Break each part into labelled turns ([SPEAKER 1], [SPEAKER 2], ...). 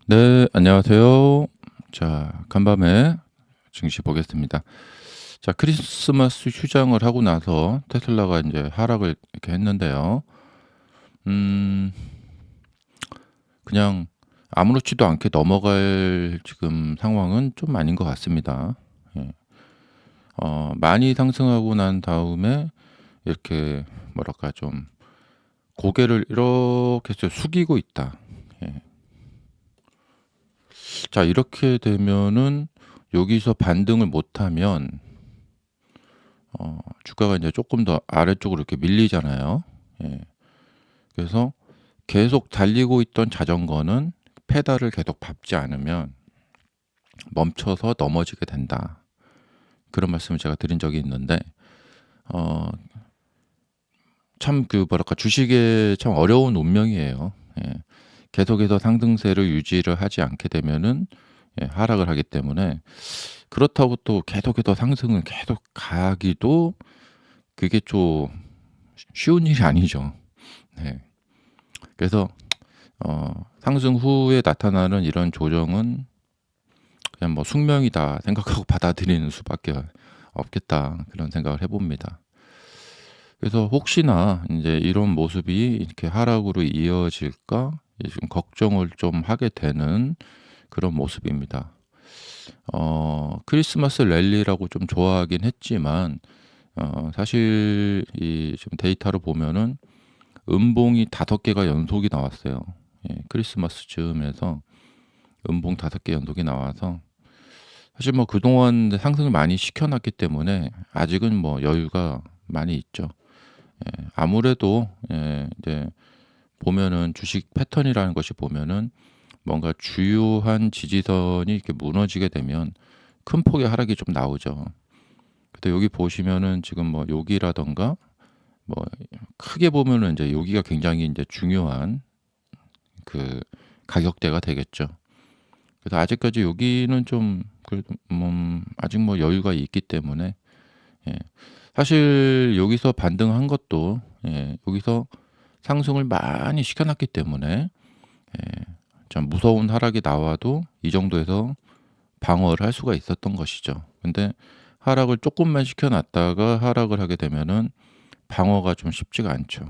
[SPEAKER 1] 네, 안녕하세요. 자, 간밤에 증시 보겠습니다. 자, 크리스마스 휴장을 하고 나서 테슬라가 이제 하락을 이렇게 했는데요. 음 그냥 아무렇지도 않게 넘어갈 지금 상황은 좀 아닌 것 같습니다. 예. 많이 상승하고 난 다음에 이렇게 뭐랄까 좀 고개를 이렇게 좀 숙이고 있다. 예. 자, 이렇게 되면은 여기서 반등을 못하면 주가가 이제 조금 더 아래쪽으로 이렇게 밀리잖아요. 예. 그래서 계속 달리고 있던 자전거는 페달을 계속 밟지 않으면 멈춰서 넘어지게 된다. 그런 말씀을 제가 드린 적이 있는데 어 참 그 뭐랄까 주식의 참 어려운 운명이에요. 예. 계속해서 상승세를 유지를 하지 않게 되면은 하락을 하기 때문에 그렇다고 또 계속해서 상승을 계속 가기도 그게 좀 쉬운 일이 아니죠. 네. 그래서 상승 후에 나타나는 이런 조정은 그냥 뭐 '숙명이다.' 생각하고 받아들이는 수밖에 없겠다. 그런 생각을 해 봅니다. 그래서 혹시나 인제 '이런 모습이 이렇게 하락으로 이어질까?' 이 좀 걱정을 좀 하게 되는 그런 모습입니다. 크리스마스 랠리라고 좀 좋아하긴 했지만 사실 이 지금 데이터를 보면은 음봉이 5개가 연속이 나왔어요. 예, 크리스마스 즈음에서 음봉 5개 연속이 나와서 사실 뭐 그동안 상승을 많이 시켜 놨기 때문에 아직은 뭐 여유가 많이 있죠. 아무래도 이제 보면은 주식 패턴이라는 것이 보면은 뭔가 주요한 지지선이 이렇게 무너지게 되면 큰 폭의 하락이 좀 나오죠. 근데 여기 보시면은 지금 뭐 여기라든가 뭐 크게 보면은 인제 여기가 굉장히 인제 중요한 그 가격대가 되겠죠. 그래서 아직까지 여기는 좀 그래도 아직 뭐 여유가 있기 때문에 예. 사실 여기서 반등한 것도 여기서 상승을 많이 시켜 놨기 때문에 참 무서운 하락이 나와도 이 정도에서 방어를 할 수가 있었던 것이죠. 근데 하락을 쪼끔만 시켜 놨다가 하락을 하게 되면은 방어가 좀 쉽지가 않죠.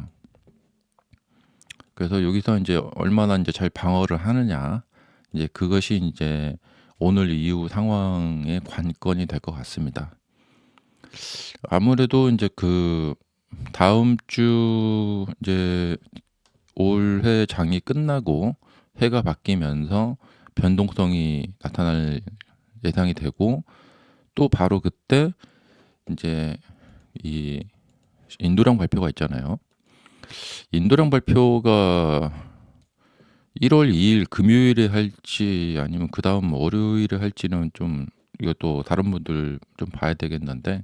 [SPEAKER 1] 그래서 여기서 인제 얼마나 인제 잘 방어를 하느냐 이제 그것이 인제 오늘 이후 상황의 관건이 될 것 같습니다. 아무래도 인제 그 다음 주 이제 올해 장이 끝나고 해가 바뀌면서 변동성이 나타날 예상이 되고 또 바로 그때 인제 이 인도령 발표가 있잖아요. 인도령 발표가 1월 2일 금요일에 할지 아니면 그다음 월요일에 할지는 좀 이것도 다른 분들 좀 봐야 되겠는데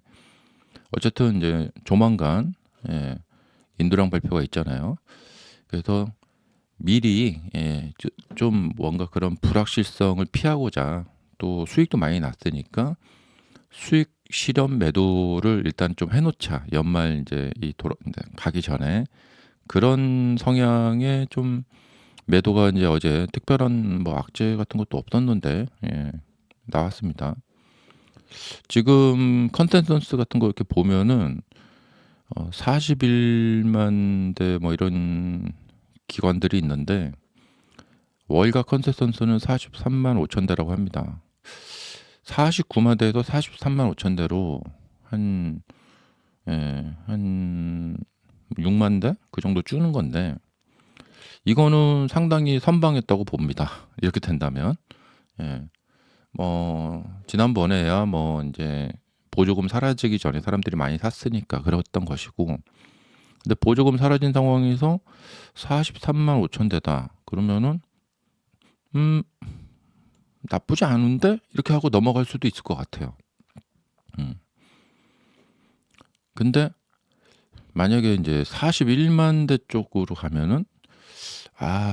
[SPEAKER 1] 어쨌든 인제 조만간 예 인도령 발표가 있잖아요. 그래서 미리 좀 뭔가 그런 불확실성을 피하고자 또 수익도 많이 났으니까 수익 실현 매도를 일단 좀 해 놓자. 연말 인제 이 돌아 인제 가기 전에. 그런 성향의 좀 매도가 인제 어제 특별한 뭐 악재 같은 것도 없었는데 나왔습니다. 지금 컨센서스 같은 거 이렇게 보면은 41만 대 뭐 이런 기관들이 있는데 월가 컨센서스는 435,000 대라고 합니다. 490,000 대에서 435,000 대로 한 한 60,000 대 그 정도 주는 건데 이거는 상당히 선방했다고 봅니다. 이렇게 된다면. 예. 지난번에야 뭐 인제 보조금 사라지기 전에 사람들이 많이 샀으니까 그랬던 것이고 근데 보조금 사라진 상황에서 435,000 대다 그러면은 '음 나쁘지 않은데?' 이렇게 하고 넘어갈 수도 있을 것 같아요. 음. 근데 만약에 인제 410,000대 쪽으로 가면은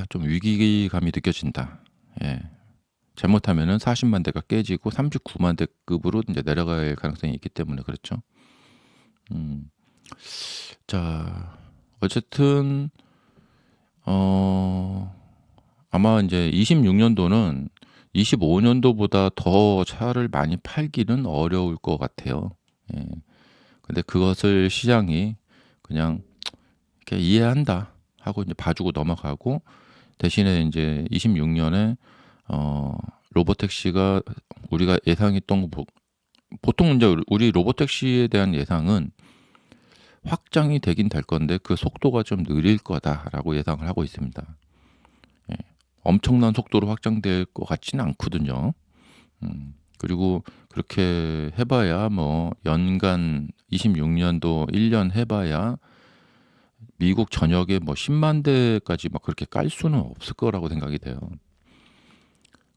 [SPEAKER 1] 좀 위기감이 느껴진다. 예. 잘못하면은 400,000 대가 깨지고 390,000 대급으로 인제 내려갈 가능성이 있기 때문에 그렇죠. 음. 자 어쨌든 어 아마 인제 26 년도는 25 년도보다 더 차를 많이 팔기는 어려울 것 같아요. 예. 근데 그것을 시장이 그냥 이렇게 '이해한다.' 하고 인제 봐주고 넘어가고, 대신에 인제 26 년에 어 로보택시가 우리가 예상했던 거 보통 인제 우리 로보택시에 대한 예상은 확장이 되긴 될 건데 '그 속도가 좀 느릴 거다.'라고 예상을 하고 있습니다. 예. 엄청난 속도로 확장될 것 같지는 않거든요. 그리고 그렇게 해 봐야 뭐 연간 26 년도 1년 해 봐야 미국 전역에 뭐 1 0만 대까지 막 그렇게 깔 수는 없을 거라고 생각이 돼요.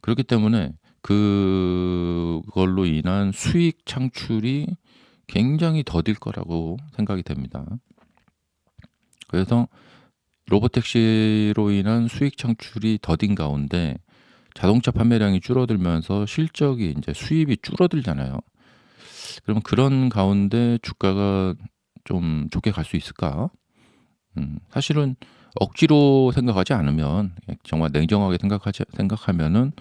[SPEAKER 1] 그렇기 때문에 그걸로 인한 수익 창출이 굉장히 더딜 거라고 생각이 됩니다. 그래서 로보택시로 인한 수익 창출이 더딘 가운데 자동차 판매량이 줄어들면서 실적이 인제 수입이 줄어들잖아요. 그러면 그런 가운데 주가가 좀 좋게 갈 수 있을까? 사실은 억지로 생각하지 않으면, 정말 냉정하게 생각하면은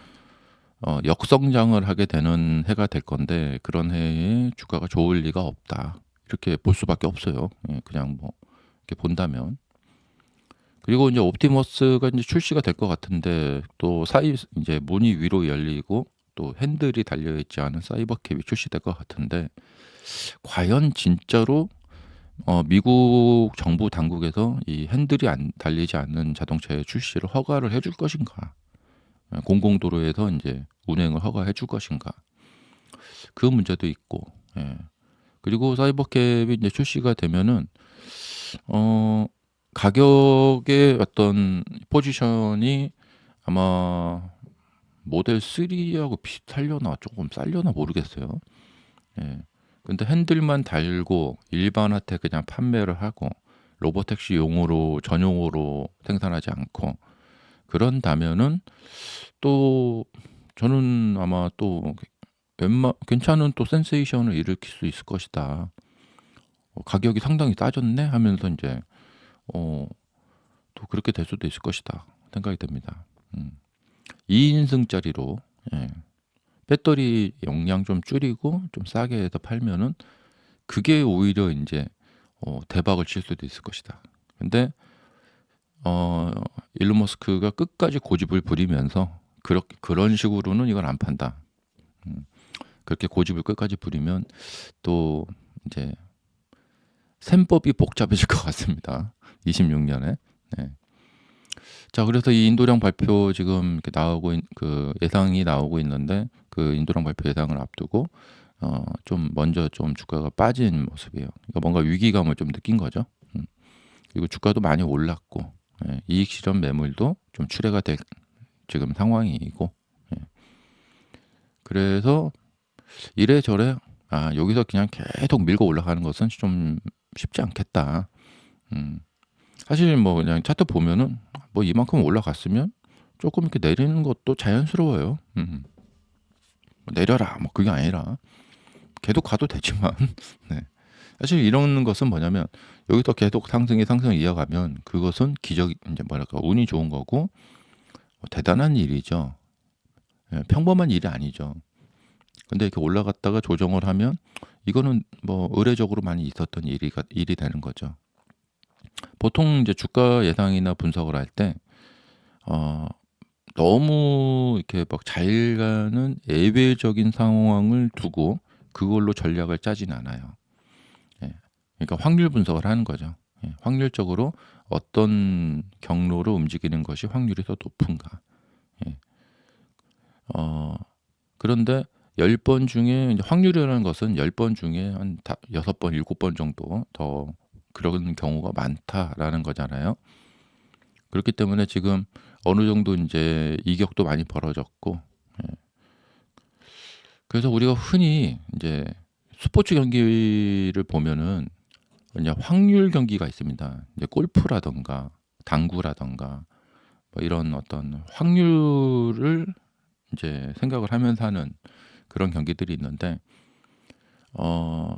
[SPEAKER 1] 역성장을 하게 되는 해가 될 건데, 그런 해에 주가가 좋을 리가 없다. 이렇게 볼 수밖에 없어요. 예, 그냥 뭐 이렇게 본다면. 그리고 인제 옵티머스가 인제 출시가 될 것 같은데, 또 인제 문이 위로 열리고 또 핸들이 달려 있지 않은 사이버캡이 출시될 것 같은데, 과연 진짜로 미국 정부 당국에서 이 핸들이 안 달리지 않는 자동차의 출시를 허가를 해줄 것인가? 공공도로에서 인제 운행을 허가해 줄 것인가? 그 문제도 있고. 예. 그리고 사이버캡이 이제 출시가 되면은 어 가격의 어떤 포지션이 아마 모델 3 하고 비슷하려나 쪼금 싸려나 모르겠어요. 예. 근데 핸들만 달고 일반한테 그냥 판매를 하고 로보택시용으로 전용으로 생산하지 않고 그런다면은, 또 저는 아마 또 괜찮은 또 센세이션을 일으킬 수 있을 것이다. '가격이 상당히 싸졌네.' 하면서 인제 어 또 그렇게 될 수도 있을 것이다 생각이 됩니다. 음. 2 인승짜리로, 예, 배터리 용량 좀 줄이고 좀 싸게 해서 팔면은 그게 오히려 인제 대박을 칠 수도 있을 것이다. 근데 어 일론 머스크가 끝까지 고집을 부리면서 그런 식으로는 이걸 안 판다. 음. 그렇게 고집을 끝까지 부리면 또 인제 셈법이 복잡해질 것 같습니다, 26 년에. 네. 자, 그래서 이 인도령 발표 지금 이렇게 예상이 나오고 있는데, 그 인도령 발표 예상을 앞두고 좀 먼저 좀 주가가 빠진 모습이에요. 그러니까 뭔가 위기감을 좀 느낀 거죠. 음. 그리고 주가도 많이 올랐고, 예, 이익 실현 매물도 좀 출회가 될 지금 상황이고, 예. 그래서 이래저래 '아, 여기서 그냥 계속 밀고 올라가는 것은 좀 쉽지 않겠다.' 음. 사실 뭐 그냥 차트 보면은 뭐 이만큼 올라갔으면 쪼끔 이렇게 내리는 것도 자연스러워요. 뭐 '내려라.' 뭐 그게 아니라 계속 가도 되지만 네. 사실 이런 것은 뭐냐면, 여기서 계속 상승을 이어가면 그것은 인제 뭐랄까 운이 좋은 거고 대단한 일이죠. 예, 평범한 일이 아니죠. 근데 이렇게 올라갔다가 조정을 하면 이거는 뭐 의례적으로 많이 있었던 일이 되는 거죠. 보통 이제 주가 예상이나 분석을 할 때 어 너무 이렇게 막 잘 가는 예외적인 상황을 두고 그걸로 전략을 짜진 않아요. 예. 그러니까 확률 분석을 하는 거죠. 예. 확률적으로 어떤 경로로 움직이는 것이 확률이 더 높은가. 예. 어 그런데 10번 중에 이제 확률이라는 것은 10번 중에 한 6 번, 7번 정도 더 그런 경우가 많다라는 거잖아요. 그렇기 때문에 지금 어느 정도 인제 이격도 많이 벌어졌고, 예, 그래서 우리가 흔히 인제 스포츠 경기를 보면은 그냥 확률 경기가 있습니다. 이제 골프라든가 당구라든가 뭐 이런 어떤 확률을 인제 생각을 하면서 하는 그런 경기들이 있는데,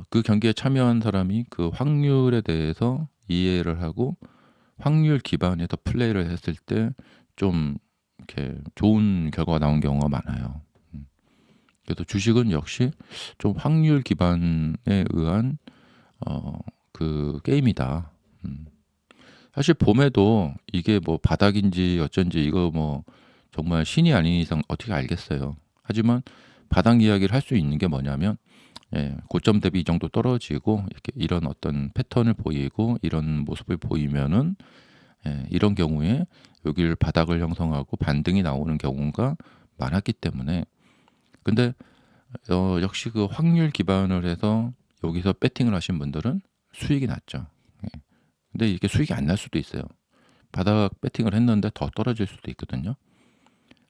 [SPEAKER 1] 그 경기에 참여한 사람이 그 확률에 대해서 이해를 하고 확률 기반에서 플레이를 했을 때 좀 이렇게 좋은 결과가 나온 경우가 많아요. 그래서 주식은 역시 좀 확률 기반에 의한 그 게임이다. 사실 봄에도 이게 뭐 바닥인지 어쩐지 이거 뭐 정말 신이 아닌 이상 어떻게 알겠어요. 하지만 바닥 이야기를 할 수 있는 게 뭐냐면 고점 대비 이 정도 떨어지고 이렇게 이런 어떤 패턴을 보이고 이런 모습을 보이면은 이런 경우에 여기를 바닥을 형성하고 반등이 나오는 경우가 많았기 때문에 근데 역시 그 확률 기반을 해서 여기서 배팅을 하신 분들은 수익이 났죠. 근데 이게 수익이 안 날 수도 있어요. 바닥 배팅을 했는데 더 떨어질 수도 있거든요.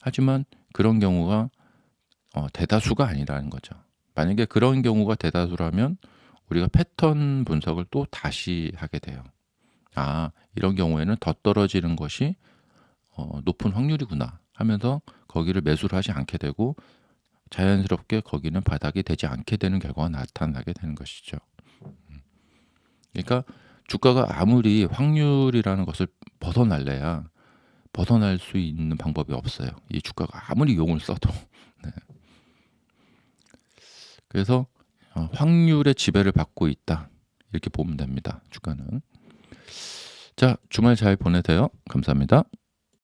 [SPEAKER 1] 하지만 그런 경우가 대다수가 아니라는 거죠. 만약에 그런 경우가 대다수라면 우리가 패턴 분석을 또 다시 하게 돼요. 아, 이런 경우에는 더 떨어지는 것이 높은 확률이구나 하면서 거기를 매수를 하지 않게 되고 자연스럽게 거기는 바닥이 되지 않게 되는 결과가 나타나게 되는 것이죠. 그러니까 주가가 아무리 확률이라는 것을 벗어날래야 벗어날 수 있는 방법이 없어요. 이 주가가 아무리 용을 써도. 네. 그래서 확률의 지배를 받고 있다. 이렇게 보면 됩니다. 주가는. 자, 주말 잘 보내세요. 감사합니다.